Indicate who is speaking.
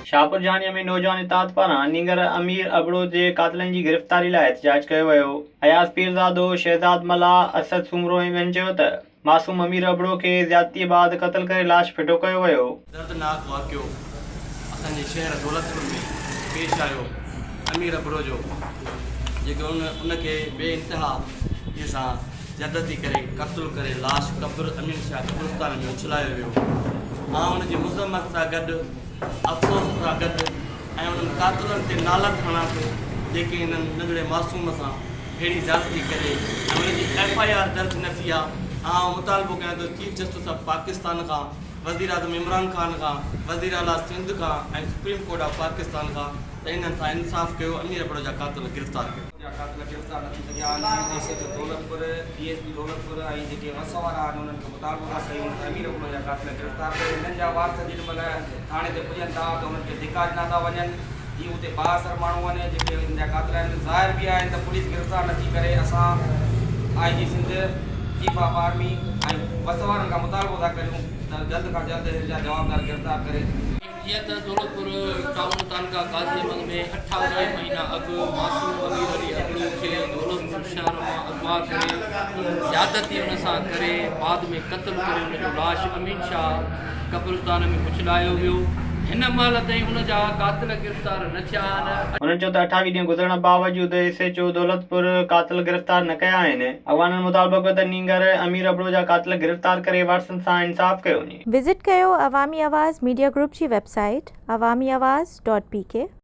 Speaker 1: शाहपुर जानिया में नौजवान इताद पारां नींगर अमीर अबड़ो जे कातिलनि जी गिरफ़्तारी लाइ एहतजाज कयो वियो। अयाज़ पीरज़ादो, शहज़ाद मल्लाह, असद सूमरो ऐं ॿियनि चयो त मासूम अमीर अबड़ो खे ज़्यादतीअ बाबति क़त्ल करे लाश फिटो कयो वियो।
Speaker 2: दर्दनाक वाक़ियो असांजे शहर दौलतपुर में पेश आयो। अमीर अबड़ो जो जेको उनखे बेइंतिहा इहे सां ज़्यादती करे क़त्ल करे लाश क़ब्र अमीन शाह क़ब्रिस्तान में उछलायो वियो। हुनजी मुज़म्मत सां गॾु अफ़सोस सां गॾु ऐं उन्हनि कातिलनि ते नाला खणा थो जेके हिननि नंढड़े मासूम सां अहिड़ी ज़्यादती करे ऐं उनजी FIR दर्ज न थी आहे। मुतालबो कयां थो चीफ जस्टिस ऑफ पाकिस्तान खां, वज़ीर आज़म इमरान ख़ान खां, वज़ीर आला सिंध खां ऐं सुप्रीम कोर्ट ऑफ पाकिस्तान खां त इन्हनि सां इंसाफ़ कयो, अमीर अबड़ो जा कातिल गिरफ़्तार कयो।
Speaker 3: गिरफ़्तार न थी सघिया आहिनि। एसीपी दौलतपुर, DSP दौलतपुर ऐं जेके वसवारा आहिनि उन्हनि खे मुतालबो था कयूं त अमीर अबड़ो जा कातिल गिरफ़्तार कयो। हिननि जा वारस जेॾीमहिल थाणे ते पुॼनि था त उन्हनि खे धिका ॾिना था वञनि। जीअं उते बाअसर माण्हू आहिनि जेके हिन जा कातिल आहिनि, ज़ाहिर बि आहिनि त पुलिस गिरफ़्तार नथी करे। असां IG Sindh, chief of army ऐं वसवारनि खां मुतालबो था करियूं त जल्द खां जल्द हिन जा जवाबदार गिरफ़्तार करे।
Speaker 4: जीअं त दौलतपुर टाउन तालका काज़ीमंग में 28 महीना अॻु मासूम अमीर अली अबड़ो खे दौलतपुर शहर मां अगवा करे ज़्यादती उन सां करे बाद में क़त्ल करे उनजो लाश अमीन शाह क़ब्रिस्तान में उछलायो वियो। हिन महिल ताईं हुनजा कातिल गिरफ़्तार न थिया आहिनि।
Speaker 1: हुननि चयो त 28 ॾींहं गुज़रण बावजूदि SHO दौलतपुर कातिल गिरफ़्तार न कया आहिनि। अॻवाननि मुतालबो कयो त नींगर अमीर अबड़ो जा कातिल गिरफ़्तार करे वारसनि सां इंसाफ़ कयो वञे।
Speaker 5: विज़िट कयो अवामी आवाज़ मीडिया ग्रुप जी वेबसाइट awamiawaz.pk